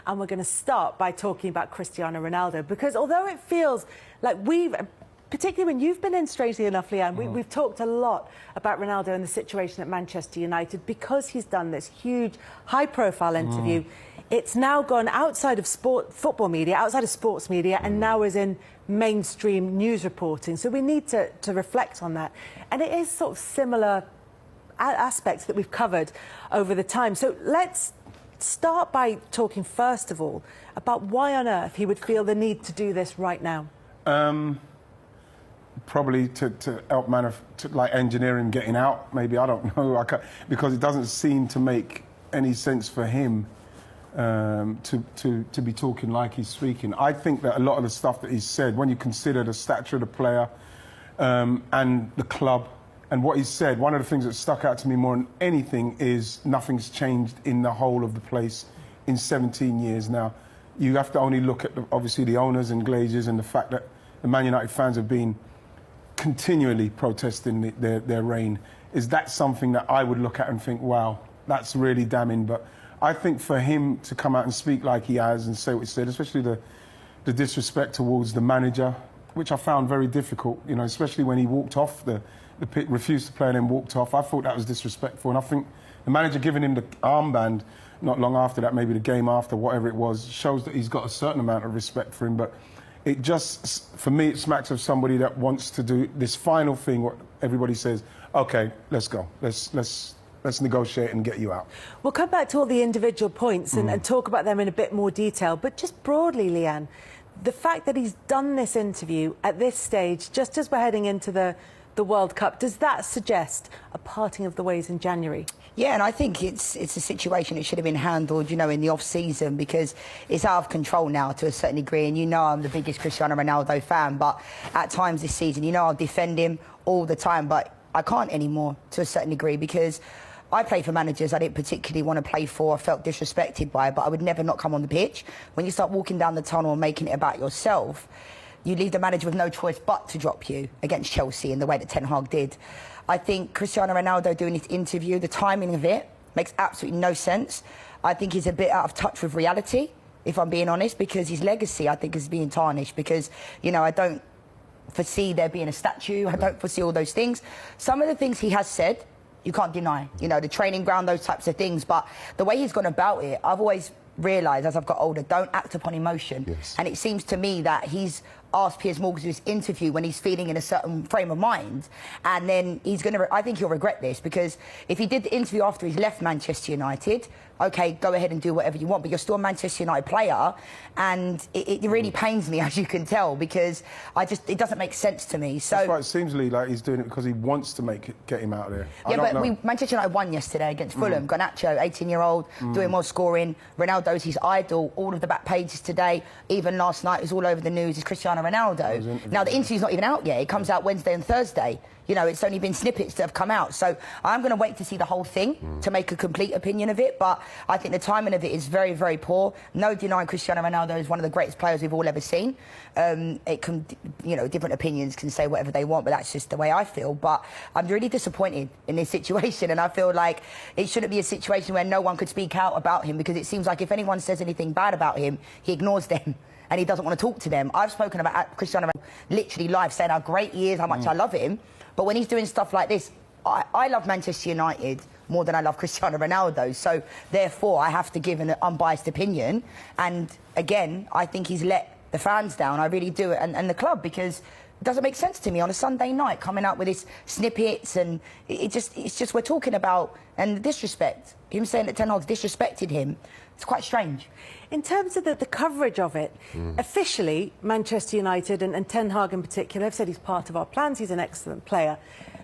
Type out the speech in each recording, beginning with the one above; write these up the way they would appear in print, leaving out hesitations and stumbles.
and we're going to start by talking about Cristiano Ronaldo, because although it feels like particularly when you've been in, strangely enough, Leanne, we've talked a lot about Ronaldo and the situation at Manchester United because he's done this huge, high-profile interview. It's now gone outside of football media, outside of sports media, and now is in mainstream news reporting. So we need to reflect on that. And it is sort of similar aspects that we've covered over the time. So let's start by talking, first of all, about why on earth he would feel the need to do this right now. Probably to help like engineer him getting out, maybe, I don't know, because it doesn't seem to make any sense for him to be talking like he's speaking. I think that a lot of the stuff that he's said, when you consider the stature of the player and the club and what he's said, one of the things that stuck out to me more than anything is nothing's changed in the whole of the place in 17 years now. You have to only look at, obviously, the owners and Glazers and the fact that the Man United fans have been continually protesting their reign. Is that something that I would look at and think, wow, that's really damning? But I think for him to come out and speak like he has and say what he said, especially the disrespect towards the manager, which I found very difficult, you know, especially when he walked off the pitch, refused to play and then walked off. I thought that was disrespectful. And I think the manager giving him the armband not long after that, maybe the game after, whatever it was, shows that he's got a certain amount of respect for him. But it just, for me, it smacks of somebody that wants to do this final thing, what everybody says, OK, let's go. Let's negotiate and get you out. We'll come back to all the individual points and talk about them in a bit more detail. But just broadly, Leanne, the fact that he's done this interview at this stage, just as we're heading into the World Cup, does that suggest a parting of the ways in January? Yeah, and I think it's a situation that should have been handled, you know, in the off-season, because it's out of control now to a certain degree. And you know I'm the biggest Cristiano Ronaldo fan, but at times this season, you know, I'll defend him all the time, but I can't anymore to a certain degree, because I played for managers I didn't particularly want to play for, I felt disrespected by, but I would never not come on the pitch. When you start walking down the tunnel and making it about yourself, you leave the manager with no choice but to drop you against Chelsea in the way that Ten Hag did. I think Cristiano Ronaldo doing this interview, the timing of it makes absolutely no sense. I think he's a bit out of touch with reality, if I'm being honest, because his legacy, I think, is being tarnished. Because, you know, I don't foresee there being a statue. I don't foresee all those things. Some of the things he has said, you can't deny. You know, the training ground, those types of things. But the way he's gone about it, I've always realised as I've got older, don't act upon emotion. Yes. And it seems to me that he's asked Piers Morgan to this interview when he's feeling in a certain frame of mind, and then he's going to, I think he'll regret this, because if he did the interview after he's left Manchester United, OK, go ahead and do whatever you want, but you're still a Manchester United player, and it really pains me, as you can tell, because it doesn't make sense to me. So that's why it seems like he's doing it because he wants to get him out of there. Yeah, but Manchester United won yesterday against Fulham. Garnacho, 18-year-old, doing well, scoring. Ronaldo's his idol. All of the back pages today, even last night, it was all over the news, is Cristiano Ronaldo. Now, the interview's not even out yet. It comes out Wednesday and Thursday. You know, it's only been snippets that have come out. So I'm going to wait to see the whole thing to make a complete opinion of it. But I think the timing of it is very, very poor. No denying Cristiano Ronaldo is one of the greatest players we've all ever seen. It can, you know, different opinions can say whatever they want, but that's just the way I feel. But I'm really disappointed in this situation. And I feel like it shouldn't be a situation where no one could speak out about him, because it seems like if anyone says anything bad about him, he ignores them. And he doesn't want to talk to them. I've spoken about Cristiano Ronaldo literally live, saying how great he is, how much I love him. But when he's doing stuff like this, I love Manchester United more than I love Cristiano Ronaldo. So, therefore, I have to give an unbiased opinion. And, again, I think he's let the fans down. I really do, and the club, because it doesn't make sense to me on a Sunday night coming out with his snippets, and it's just we're talking about, and the disrespect. Him saying that Ten Hag's disrespected him, it's quite strange. In terms of the coverage of it, officially, Manchester United and Ten Hag in particular have said he's part of our plans, he's an excellent player.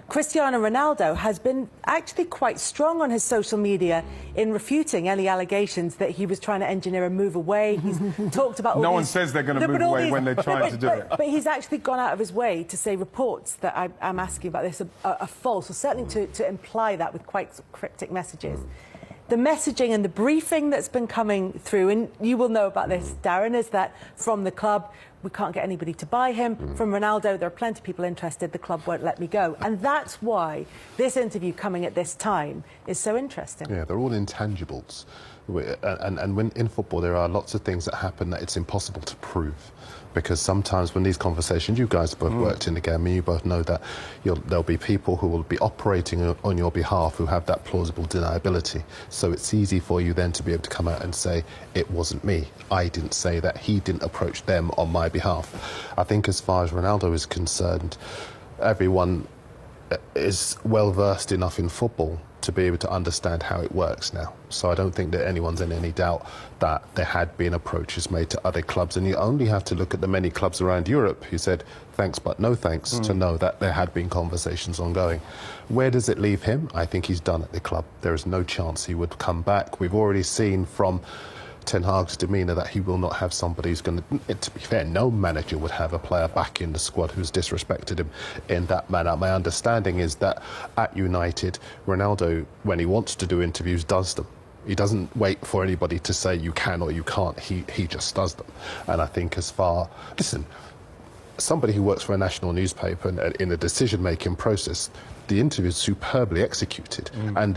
Cristiano Ronaldo has been actually quite strong on his social media in refuting any allegations that he was trying to engineer a move away. He's talked about all No one says they're going to move away when they're trying to do it. But he's actually gone out of his way to say reports that I'm asking about this are false, or certainly to imply that with quite cryptic messages. The messaging and the briefing that's been coming through, and you will know about this, Darren, is that from the club, we can't get anybody to buy him. From Ronaldo, there are plenty of people interested, the club won't let me go. And that's why this interview coming at this time is so interesting. Yeah, they're all intangibles. And when in football there are lots of things that happen that it's impossible to prove. Because sometimes when these conversations, you guys both worked in the game, and you both know that there'll be people who will be operating on your behalf who have that plausible deniability. So it's easy for you then to be able to come out and say, it wasn't me. I didn't say that. He didn't approach them on my behalf. I think as far as Ronaldo is concerned, everyone is well versed enough in football to be able to understand how it works now. So I don't think that anyone's in any doubt that there had been approaches made to other clubs, and you only have to look at the many clubs around Europe who said thanks but no thanks to know that there had been conversations ongoing. Where does it leave him? I think he's done at the club. There is no chance he would come back. We've already seen from Ten Hag's demeanour that he will not have somebody who's going to be fair, no manager would have a player back in the squad who's disrespected him in that manner. My understanding is that at United, Ronaldo, when he wants to do interviews, does them. He doesn't wait for anybody to say you can or you can't. He just does them. And I think listen, somebody who works for a national newspaper and in a decision-making process, the interview is superbly executed, and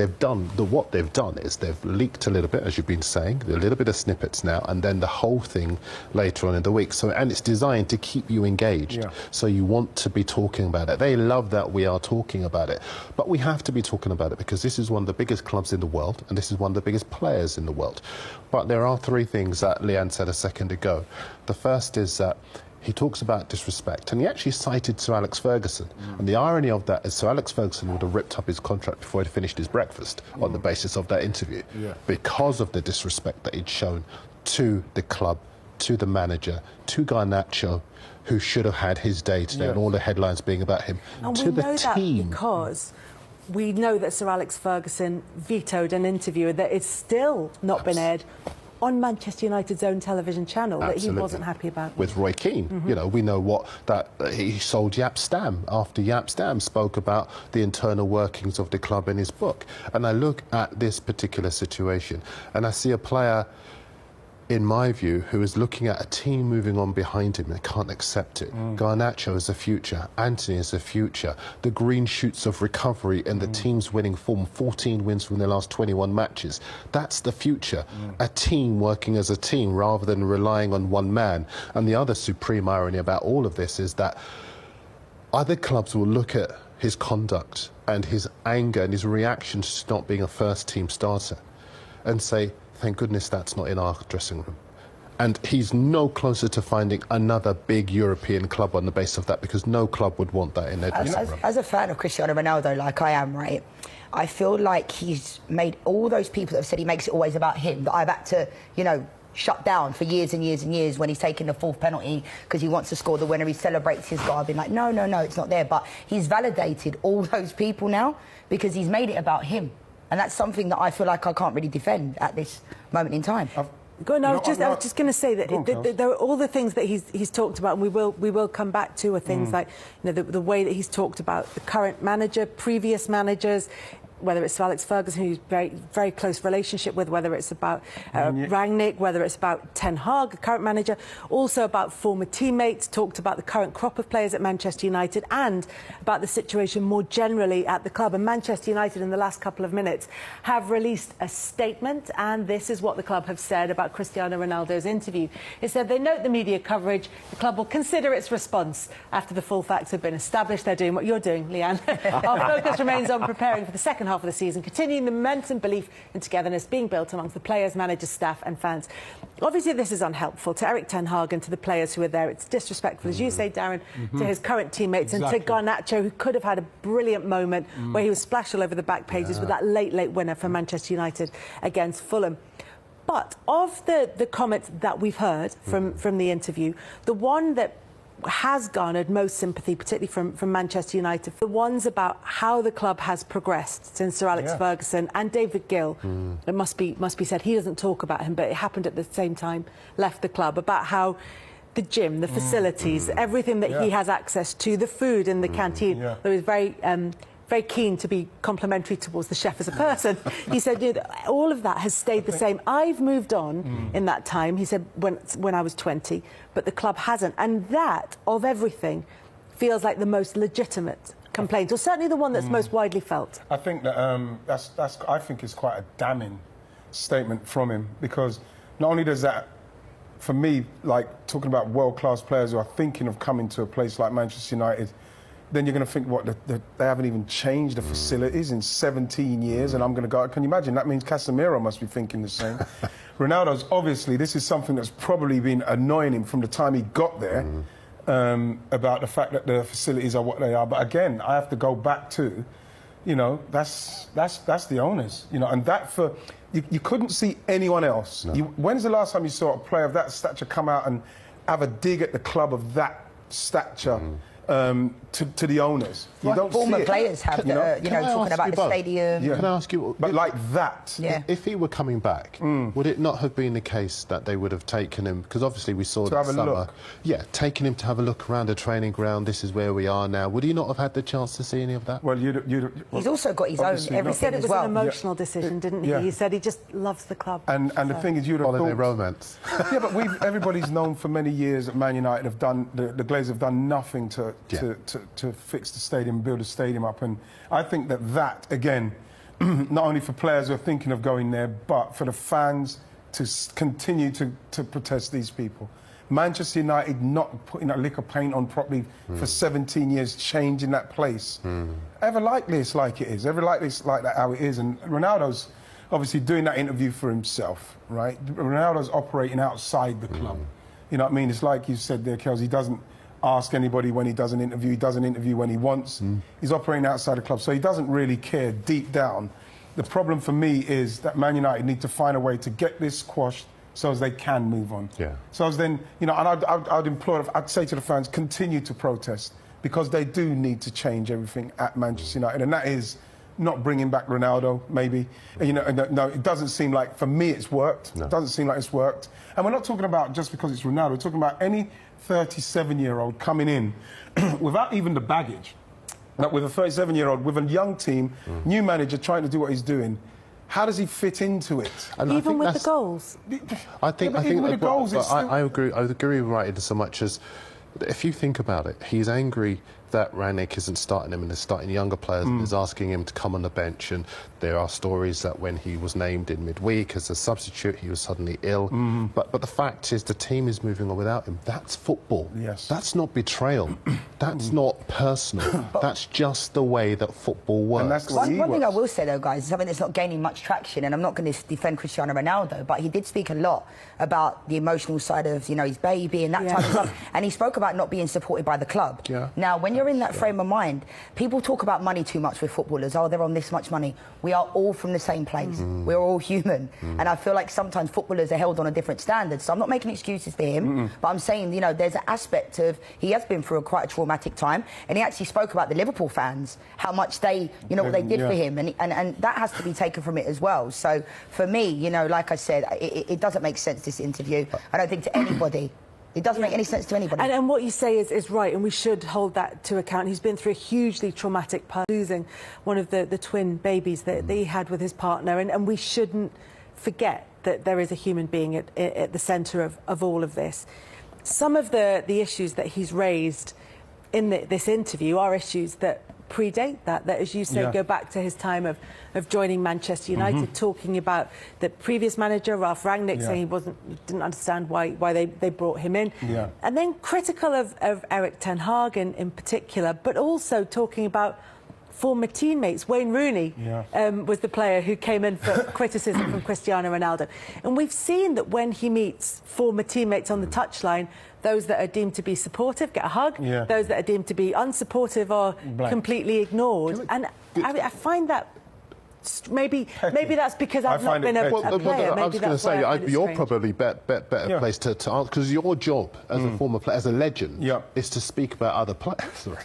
what they've done is they've leaked a little bit, as you've been saying, a little bit of snippets now, and then the whole thing later on in the week. So, and it's designed to keep you engaged. Yeah. So you want to be talking about it. They love that we are talking about it, but we have to be talking about it because this is one of the biggest clubs in the world, and this is one of the biggest players in the world. But there are three things that Leanne said a second ago. The first is that he talks about disrespect, and he actually cited Sir Alex Ferguson. And the irony of that is Sir Alex Ferguson would have ripped up his contract before he'd finished his breakfast on the basis of that interview, because of the disrespect that he'd shown to the club, to the manager, to Garnacho, who should have had his day today, and all the headlines being about him, and to the team. That because we know that Sir Alex Ferguson vetoed an interview that is still not been aired on Manchester United's own television channel. Absolutely. That he wasn't happy about. With Roy Keane, you know, we know that he sold Jaap Stam after Jaap Stam spoke about the internal workings of the club in his book. And I look at this particular situation and I see a player, in my view, who is looking at a team moving on behind him and can't accept it. Garnacho is a future, Anthony is a future, the green shoots of recovery and the team's winning form, 14 wins from their last 21 matches. That's the future, a team working as a team rather than relying on one man. And the other supreme irony about all of this is that other clubs will look at his conduct and his anger and his reactions to not being a first team starter and say, thank goodness that's not in our dressing room. And he's no closer to finding another big European club on the basis of that, because no club would want that in their dressing room. As a fan of Cristiano Ronaldo, like I am, right, I feel like he's made all those people that have said he makes it always about him, that I've had to, you know, shut down for years and years and years when he's taken the fourth penalty because he wants to score the winner, he celebrates his goal. I've been like, no, it's not there. But he's validated all those people now because he's made it about him. And that's something that I feel like I can't really defend at this moment in time. I was just going to say that there are all the things that he's talked about, and we will come back to, are things like, you know, the way that he's talked about the current manager, previous managers, whether it's Alex Ferguson, who's very close relationship with, whether it's about Rangnick, whether it's about Ten Hag, the current manager, also about former teammates, talked about the current crop of players at Manchester United and about the situation more generally at the club. And Manchester United, in the last couple of minutes, have released a statement, and this is what the club have said about Cristiano Ronaldo's interview. It said they note the media coverage. The club will consider its response after the full facts have been established. They're doing what you're doing, Leanne. Our focus remains on preparing for the second half of the season, continuing the momentum, belief and togetherness being built amongst the players, managers, staff and fans. Obviously this is unhelpful to Erik Ten Hag and to the players who are there. It's disrespectful, as you say, Darren, to his current teammates and to Garnacho, who could have had a brilliant moment where he was splashed all over the back pages with that late winner for Manchester United against Fulham. But of the comments that we've heard from the interview, the one that has garnered most sympathy, particularly from Manchester United, the ones about how the club has progressed since Sir Alex Ferguson and David Gill. It must be said, he doesn't talk about him, but it happened at the same time, left the club, about how the gym, the facilities, everything that he has access to, the food in the canteen. There was very very keen to be complimentary towards the chef as a person. He said, you know, all of that has stayed the same. I've moved on in that time, he said, when I was 20, but the club hasn't. And that, of everything, feels like the most legitimate complaint, or certainly the one that's most widely felt. I think that I think it's quite a damning statement from him, because not only does that, for me, like talking about world-class players who are thinking of coming to a place like Manchester United, then you're going to think, what, they haven't even changed the facilities in 17 years, and I'm going to go, can you imagine? That means Casemiro must be thinking the same. Ronaldo's, obviously, this is something that's probably been annoying him from the time he got there, about the fact that the facilities are what they are. But again, I have to go back to, you know, that's the owners, you know, and that for, you couldn't see anyone else. No. When's the last time you saw a player of that stature come out and have a dig at the club of that stature? To the owners. You don't former see it. players have, you know, talking about the stadium. Yeah. Can I ask you, but like that, if he were coming back, would it not have been the case that they would have taken him? Because obviously we saw that summer. Look. Yeah, taking him to have a look around the training ground. This is where we are now. Would he not have had the chance to see any of that? Well, he's also got his own everything. He said it was an emotional decision, didn't he? Yeah. He said he just loves the club. And the thing is, you'd have holiday thought, romance. Yeah, but everybody's known for many years that Man United have done, the Glazers have done nothing to fix the stadium, build the stadium up, and I think that again, not only for players who are thinking of going there, but for the fans to continue to protest these people. Manchester United not putting a lick of paint on properly for 17 years, changing that place. Ever likely it's like it is. Ever likely it's like that how it is. And Ronaldo's obviously doing that interview for himself, right? Ronaldo's operating outside the club. You know what I mean? It's like you said there, Kels, he doesn't ask anybody when he does an interview. He does an interview when he wants. He's operating outside the club, so he doesn't really care deep down. The problem for me is that Man United need to find a way to get this squashed so as they can move on. Yeah. So as then, you know, and I'd implore, I'd say to the fans, continue to protest, because they do need to change everything at Manchester United, and that is not bringing back Ronaldo, maybe. You know, no, it doesn't seem like, for me, it's worked. No. It doesn't seem like it's worked. And we're not talking about just because it's Ronaldo. We're talking about any 37-year-old coming in without even the baggage. Like with a 37-year-old, with a young team, new manager trying to do what he's doing. How does he fit into it? And even with the goals? I think with the goals, I agree with Wright in so much as, if you think about it, he's angry that Rangnick isn't starting him and is starting younger players and is asking him to come on the bench. And there are stories that when he was named in midweek as a substitute, he was suddenly ill. But the fact is, the team is moving on without him. That's football. Yes. That's not betrayal. That's not personal. That's just the way that football works. And that's one thing I will say, though, guys, is something that's not gaining much traction, and I'm not going to defend Cristiano Ronaldo, but he did speak a lot about the emotional side of, you know, his baby and that type of stuff. And he spoke about not being supported by the club. Now, when you're in that frame of mind, people talk about money too much with footballers. Oh, they're on this much money. We are all from the same place. We're all human. And I feel like sometimes footballers are held on a different standard. So I'm not making excuses for him, but I'm saying, you know, there's an aspect of, he has been through quite a traumatic time, and he actually spoke about the Liverpool fans, how much they, you know, what they did for him, and that has to be taken from it as well. So for me, you know, like I said, it doesn't make sense, this interview. I don't think to anybody. It doesn't make any sense to anybody. And what you say is right, and we should hold that to account. He's been through a hugely traumatic past, losing one of the twin babies that he had with his partner, and we shouldn't forget that there is a human being at the centre of all of this. Some of the issues that he's raised in this interview are issues that predate that, as you say, go back to his time of joining Manchester United, talking about the previous manager, Ralph Rangnick, saying he didn't understand why they brought him in. And then critical of Erik Ten Hag in particular, but also talking about former teammates. Wayne Rooney was the player who came in for criticism from Cristiano Ronaldo. And we've seen that when he meets former teammates on the touchline, those that are deemed to be supportive get a hug, those that are deemed to be unsupportive are completely ignored. And I find that maybe that's because I've not been a player. I was going to say, you're probably better placed to answer, because your job as a former player, as a legend, is to speak about other players. Sorry.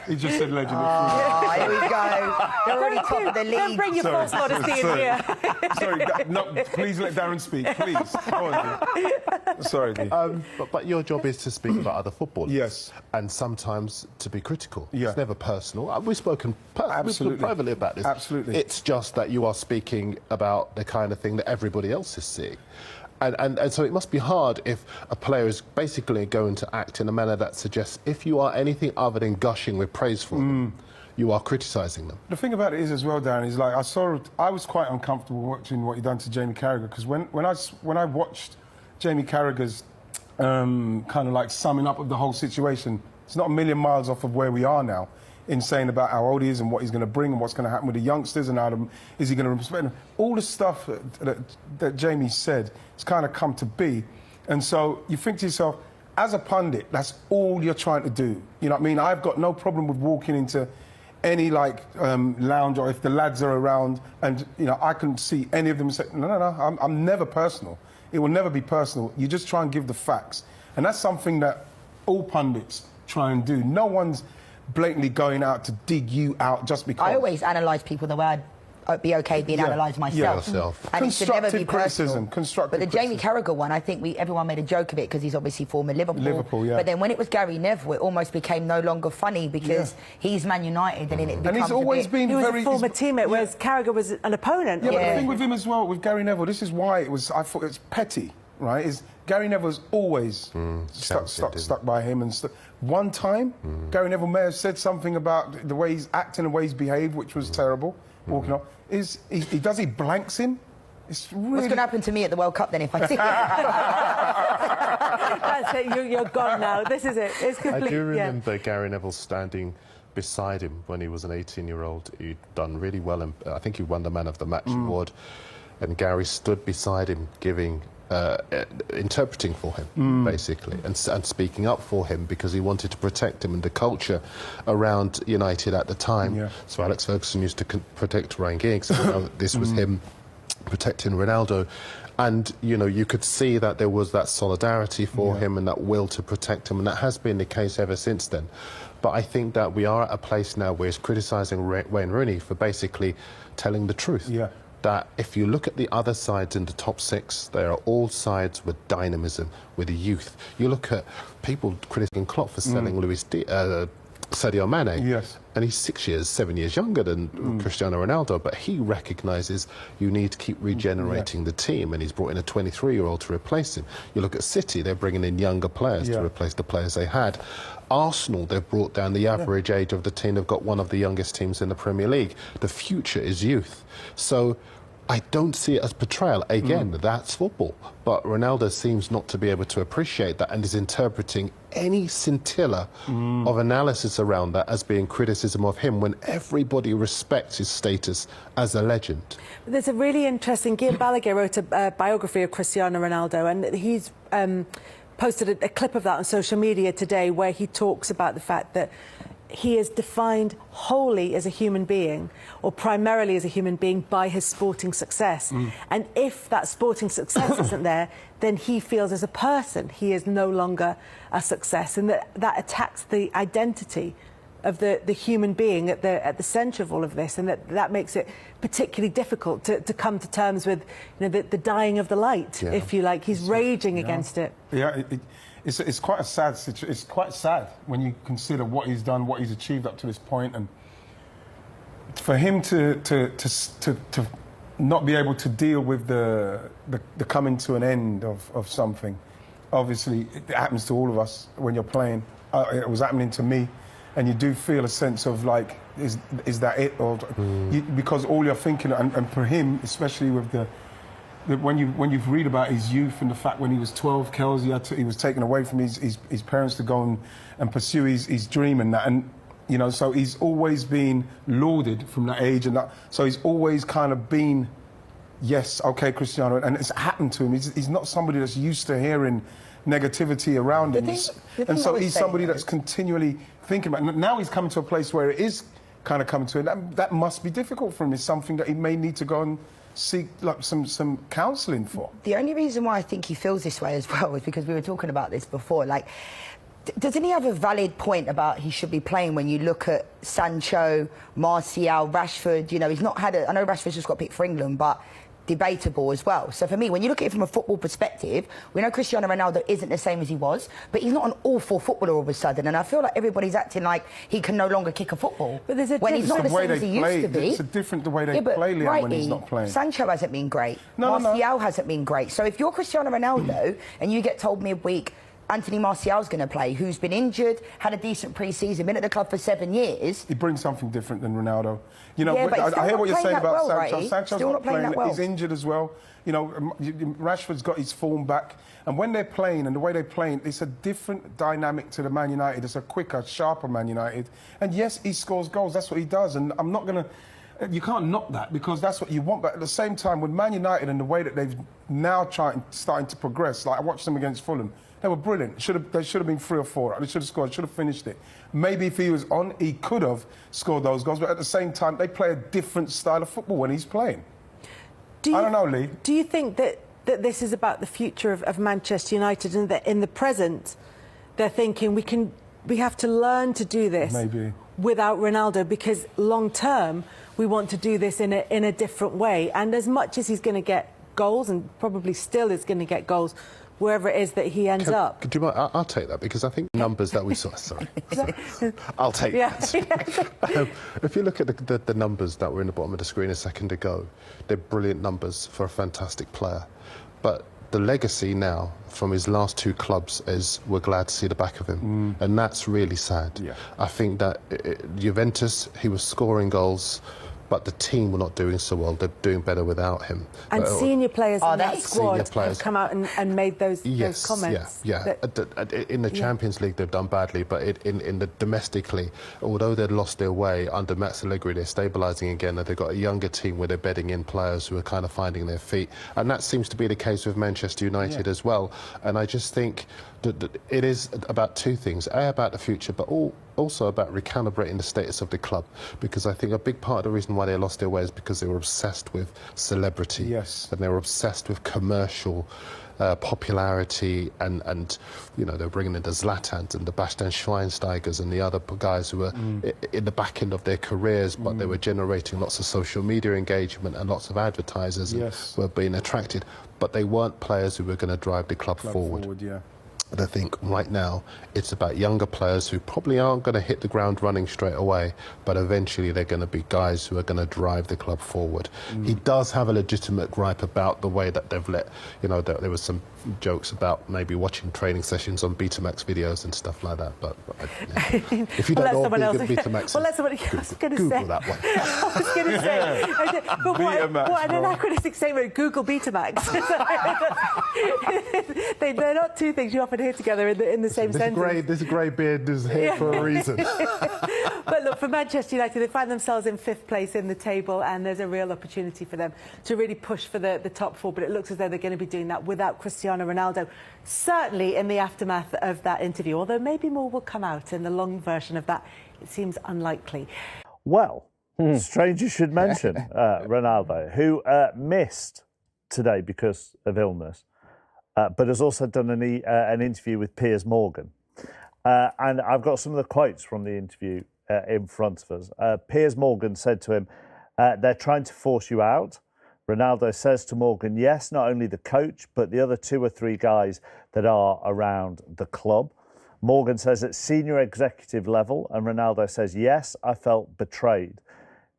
He just said legend. Oh, here we go. They're already top of the league. Don't bring your false modesty in here. Sorry, no, please let Darren speak, please. Go on, sorry, Dee. But your job is to speak about other footballers. Yes. And sometimes to be critical. Yeah. It's never personal. We've spoken privately about this. Absolutely. It's just that you are speaking about the kind of thing that everybody else is seeing. And so it must be hard if a player is basically going to act in a manner that suggests if you are anything other than gushing with praise for them, you are criticising them. The thing about it is as well, Darren, is like I was quite uncomfortable watching what he done to Jamie Carragher, because when I watched Jamie Carragher's kind of like summing up of the whole situation, it's not a million miles off of where we are now, in saying about how old he is and what he's going to bring and what's going to happen with the youngsters and how is he going to respect them. All the stuff that Jamie said has kind of come to be. And so you think to yourself, as a pundit, that's all you're trying to do. You know what I mean? I've got no problem with walking into any lounge, or if the lads are around and I can see any of them say, no, I'm never personal. It will never be personal. You just try and give the facts. And that's something that all pundits try and do. No one's blatantly going out to dig you out just because. I always analyse people the way I'd be okay being analysed myself. And it should never be personal. Constructive but the Jamie Carragher one, I think everyone made a joke of it because he's obviously former Liverpool. Yeah. But then when it was Gary Neville, it almost became no longer funny because he's Man United and it becomes he's always been he was very... a former teammate, whereas Carragher was an opponent. Yeah, but the thing with him as well, with Gary Neville, this is why I thought it's petty, right? Is Gary Neville's always stuck by him. And one time, Gary Neville may have said something about the way he's acting and the way he's behaved, which was terrible, walking off. He blanks him. It's really... What's going to happen to me at the World Cup then if I see it? That's it, you're gone now. This is it. It's complete. I do remember Gary Neville standing beside him when he was an 18-year-old. He'd done really well, and I think he won the Man of the Match award. And Gary stood beside him, interpreting for him, basically, and speaking up for him because he wanted to protect him and the culture around United at the time. Yeah. So Alex Ferguson used to protect Ryan Giggs. This was him protecting Ronaldo. And, you could see that there was that solidarity for him and that will to protect him, and that has been the case ever since then. But I think that we are at a place now where he's criticising Wayne Rooney for basically telling the truth. Yeah. That if you look at the other sides in the top six, they are all sides with dynamism, with youth. You look at people criticising Klopp for selling Sadio Mane, and he's 7 years younger than Cristiano Ronaldo, but he recognises you need to keep regenerating the team, and he's brought in a 23-year-old to replace him. You look at City, they're bringing in younger players to replace the players they had. Arsenal, they've brought down the average age of the team. They've got one of the youngest teams in the Premier League. The future is youth. So I don't see it as betrayal. Again, that's football. But Ronaldo seems not to be able to appreciate that and is interpreting any scintilla of analysis around that as being criticism of him when everybody respects his status as a legend. There's a really interesting... Guillaume Balaguer wrote a biography of Cristiano Ronaldo, and he's posted a clip of that on social media today where he talks about the fact that he is defined wholly as a human being, or primarily as a human being, by his sporting success. And if that sporting success isn't there, then he feels as a person he is no longer a success, and that attacks the identity of the human being at the centre of all of this, and that makes it particularly difficult to come to terms with the dying of the light, if you like. He's raging against it. Yeah, it's quite a sad situation. It's quite sad when you consider what he's done, what he's achieved up to this point, and for him to not be able to deal with the coming to an end of something. Obviously, it happens to all of us when you're playing. It was happening to me. And you do feel a sense of like, is that it? Or because all you're thinking, and for him, especially with when you read about his youth and the fact when he was 12, Kells, he was taken away from his parents to go and pursue his dream and that, and so he's always been lauded from that age, and that, so he's always kind of been, yes, okay, Cristiano, and it's happened to him. He's not somebody that's used to hearing negativity around him, and so he's somebody that's continually thinking about it. Now he's coming to a place where it is kind of coming to it. That must be difficult for him. It's something that he may need to go and seek like some counselling for. The only reason why I think he feels this way as well is because we were talking about this before. Like, doesn't he have a valid point about he should be playing when you look at Sancho, Martial, Rashford? You know, he's not had I know Rashford's just got picked for England, but debatable as well. So for me, when you look at it from a football perspective, we know Cristiano Ronaldo isn't the same as he was, but he's not an awful footballer all of a sudden. And I feel like everybody's acting like he can no longer kick a football. But there's a when he's not the same as he used to be. It's a different the way they play, Liam, when he's not playing. Sancho hasn't been great. Martial hasn't been great. So if you're Cristiano Ronaldo and you get told midweek Anthony Martial's going to play, who's been injured, had a decent pre-season, been at the club for 7 years. He brings something different than Ronaldo. You know, yeah, I hear what you're saying about Sancho. Right? Sancho's not playing. He's injured as well. You know, Rashford's got his form back. And when they're playing and the way they're playing, it's a different dynamic to the Man United. It's a quicker, sharper Man United. And yes, he scores goals. That's what he does. And I'm not going to... You can't knock that because that's what you want. But at the same time, with Man United and the way that they've now starting to progress, like I watched them against Fulham, they were brilliant. They should have been 3 or 4. They should have scored. Should have finished it. Maybe if he was on, he could have scored those goals. But at the same time, they play a different style of football when he's playing. I don't know, Lee. Do you think that this is about the future of Manchester United and that in the present they're thinking we have to learn to do this without Ronaldo because long term we want to do this in a different way, and as much as he's going to get goals and probably still is going to get goals wherever it is that he ends up. Do you mind? I'll take that because I think numbers that we saw. Sorry. I'll take that. If you look at the numbers that were in the bottom of the screen a second ago, they're brilliant numbers for a fantastic player. But the legacy now from his last 2 clubs is we're glad to see the back of him. And that's really sad. Yeah. I think that Juventus, he was scoring goals, but the team were not doing so well. They're doing better without him. And senior players in that squad have come out and made those comments. Yeah. In the Champions League, they've done badly, but in the domestically, although they'd lost their way under Max Allegri, they're stabilising again. And they've got a younger team where they're bedding in players who are kind of finding their feet. And that seems to be the case with Manchester United as well. And I just think that it is about 2 things. About the future, but also about recalibrating the status of the club, because I think a big part of the reason why they lost their way is because they were obsessed with celebrity, and they were obsessed with commercial popularity, and you know, they're bringing in the Zlatans and the Bastian Schweinsteigers and the other guys who were in the back end of their careers, but they were generating lots of social media engagement and lots of advertisers were being attracted, but they weren't players who were going to drive the club forward. And I think right now it's about younger players who probably aren't going to hit the ground running straight away, but eventually they're going to be guys who are going to drive the club forward. He does have a legitimate gripe about the way that they've let, you know, there was some jokes about maybe watching training sessions on Betamax videos and stuff like that. But if you don't know what Betamax is, Google that one. I was going to say, but what an anachronistic statement, Google Betamax. They're not 2 things you often hear together in the same sentence. This grey beard is here for a reason. But look, for Manchester United, they find themselves in 5th place in the table, and there's a real opportunity for them to really push for the top 4, but it looks as though they're going to be doing that without Cristiano Ronaldo, certainly in the aftermath of that interview, although maybe more will come out in the long version of that. It seems unlikely. Well, strange you should mention Ronaldo, who missed today because of illness, but has also done an interview with Piers Morgan. And I've got some of the quotes from the interview in front of us. Piers Morgan said to him, they're trying to force you out. Ronaldo says to Morgan, yes, not only the coach, but the other 2 or 3 guys that are around the club. Morgan says at senior executive level, and Ronaldo says, yes, I felt betrayed.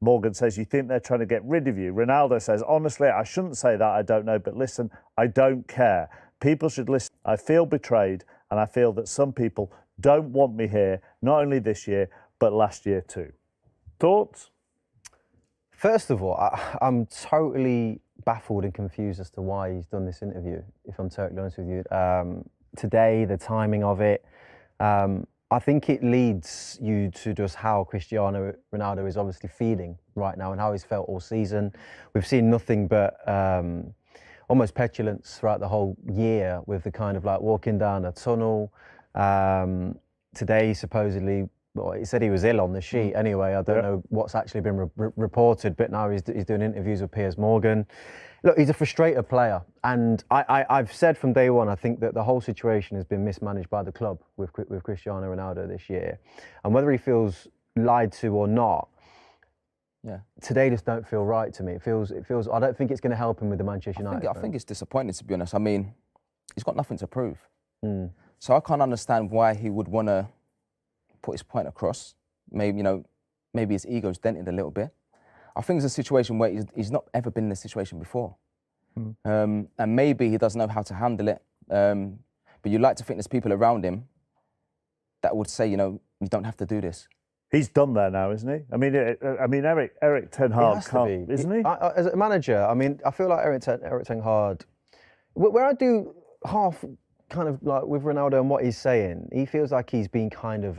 Morgan says, you think they're trying to get rid of you? Ronaldo says, honestly, I shouldn't say that, I don't know, but listen, I don't care. People should listen. I feel betrayed, and I feel that some people don't want me here, not only this year, but last year too. Thoughts? First of all, I'm totally baffled and confused as to why he's done this interview, if I'm totally honest with you. Today, the timing of it, I think it leads you to just how Cristiano Ronaldo is obviously feeling right now and how he's felt all season. We've seen nothing but almost petulance throughout the whole year, with the kind of like walking down a tunnel. Today, supposedly, Well, he said he was ill on the sheet anyway. I don't know what's actually been reported, but now he's doing interviews with Piers Morgan. Look, he's a frustrated player, and I've said from day one, I think that the whole situation has been mismanaged by the club with Cristiano Ronaldo this year. And whether he feels lied to or not, today just don't feel right to me. It feels. I don't think it's going to help him with the Manchester United. I think it's disappointing, to be honest. I mean, he's got nothing to prove. So I can't understand why he would want to put his point across. Maybe his ego's dented a little bit. I think it's a situation where he's not ever been in this situation before. And maybe he doesn't know how to handle it. But you'd like to think there's people around him that would say, you don't have to do this. He's done there now, isn't he? I mean, Erik Ten Hag can't, isn't he? As a manager, I mean, I feel like Erik Ten Hag, where I do half kind of like with Ronaldo and what he's saying, he feels like he's been kind of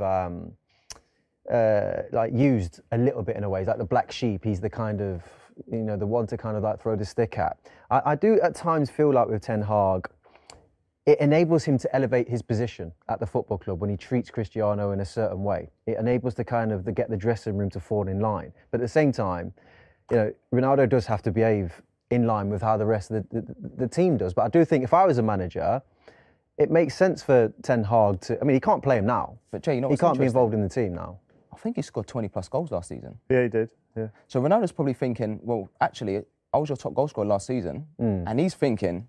like used a little bit in a way. He's like the black sheep. He's the kind of, the one to kind of like throw the stick at. I do at times feel like with Ten Hag, it enables him to elevate his position at the football club when he treats Cristiano in a certain way. It enables to kind of get the dressing room to fall in line. But at the same time, Ronaldo does have to behave in line with how the rest of the team does. But I do think if I was a manager, it makes sense for Ten Hag to. I mean, he can't play him now. But Jay, he can't be involved in the team now. I think he scored 20 plus goals last season. Yeah, he did. Yeah. So Ronaldo's probably thinking, well, actually, I was your top goal scorer last season, and he's thinking,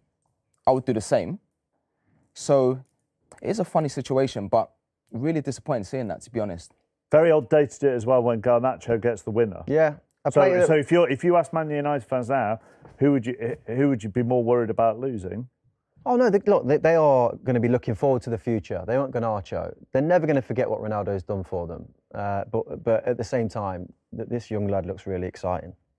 I would do the same. So it is a funny situation, but really disappointing seeing that, to be honest. Very odd day to do it as well when Garnacho gets the winner. Yeah. So if you ask Man United fans now, who would you be more worried about losing? Oh no! Look, they are going to be looking forward to the future. They want Garnacho. They're never going to forget what Ronaldo's done for them. But at the same time, this young lad looks really exciting.